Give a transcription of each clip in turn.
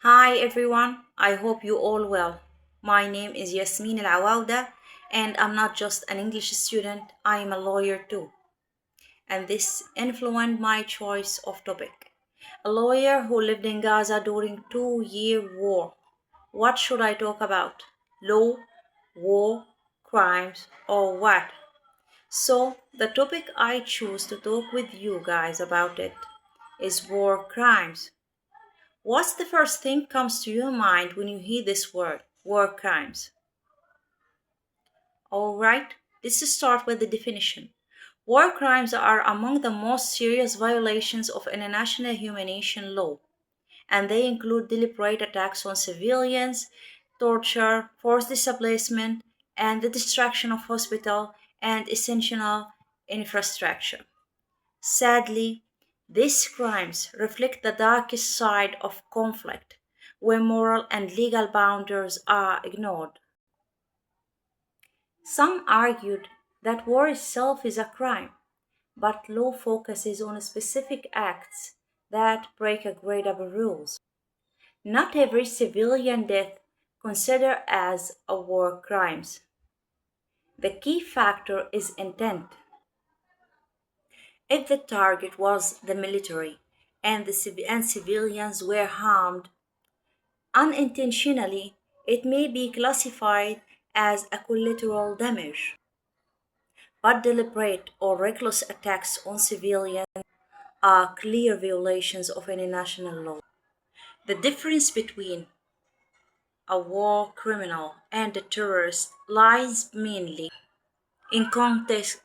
Hi everyone, I hope you all well. My name is Yasmin Alawawda and I'm not just an English student, I am a lawyer too. And this influenced my choice of topic. A lawyer who lived in Gaza during 2-year war. What should I talk about? Law, war, crimes, or what? So, the topic I choose to talk with you guys about it is war crimes. What's the first thing comes to your mind when you hear this word, war crimes? All right, let's start with the definition. War crimes are among the most serious violations of international humanitarian law, and they include deliberate attacks on civilians, torture, forced displacement, and the destruction of hospital and essential infrastructure. Sadly, these crimes reflect the darkest side of conflict, where moral and legal boundaries are ignored. Some argued that war itself is a crime, but law focuses on specific acts that break agreeable rules. Not every civilian death considered as a war crimes. The key factor is intent. If the target was the military and civilians were harmed unintentionally, it may be classified as a collateral damage. But deliberate or reckless attacks on civilians are clear violations of international law. The difference between a war criminal and a terrorist lies mainly in context,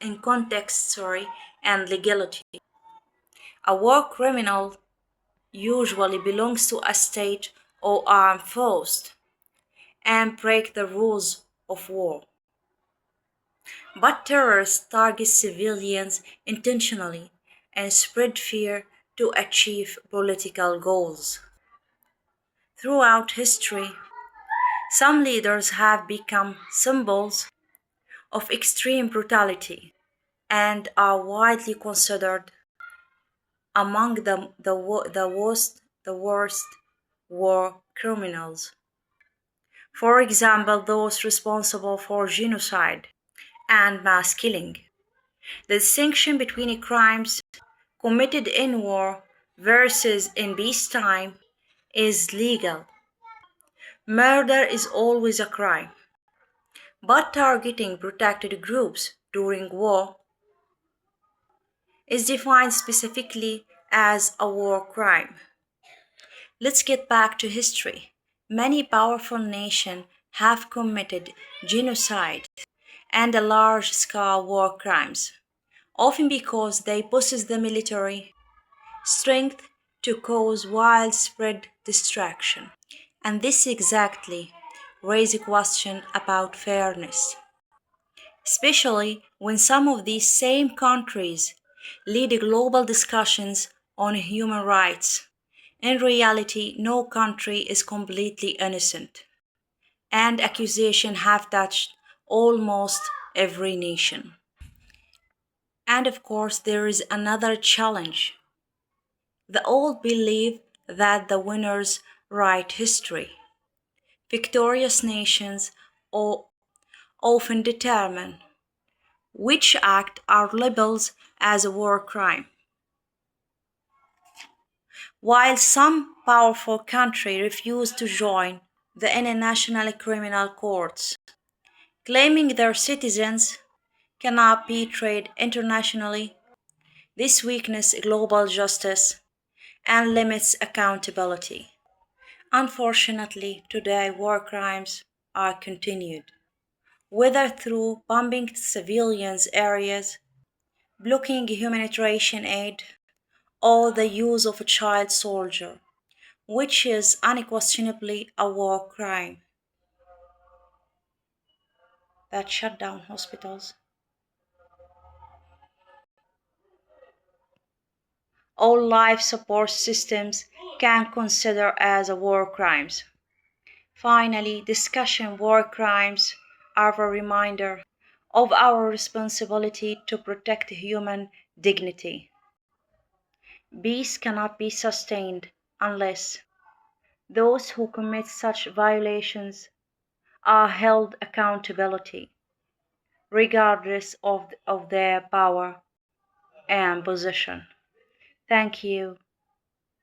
and legality. A war criminal usually belongs to a state or armed force and break the rules of war. But terrorists target civilians intentionally and spread fear to achieve political goals. Throughout history, some leaders have become symbols of extreme brutality and are widely considered among the worst war criminals. For example, those responsible for genocide and mass killing. The distinction between crimes committed in war versus in peacetime is legal. Murder is always a crime, but targeting protected groups during war is defined specifically as a war crime. Let's get back to history. Many powerful nations have committed genocide and a large scale war crimes, often because they possess the military strength to cause widespread destruction. And this exactly raises a question about fairness, especially when some of these same countries lead global discussions on human rights. In reality, no country is completely innocent, and accusations have touched almost every nation. And of course, there is another challenge. The old belief that the winners write history. Victorious nations often determine which acts are labeled as a war crime, while some powerful countries refuse to join the international criminal courts, claiming their citizens cannot be treated internationally. This weakens global justice and limits accountability. Unfortunately, today war crimes are continued, whether through bombing civilians areas, blocking humanitarian aid, or the use of a child soldier, which is unquestionably a war crime that shut down hospitals. All life support systems can consider as a war crimes. Finally, discussion war crimes are a reminder of our responsibility to protect human dignity. Peace cannot be sustained unless Those who commit such violations are held accountability, regardless of their power and position. Thank you.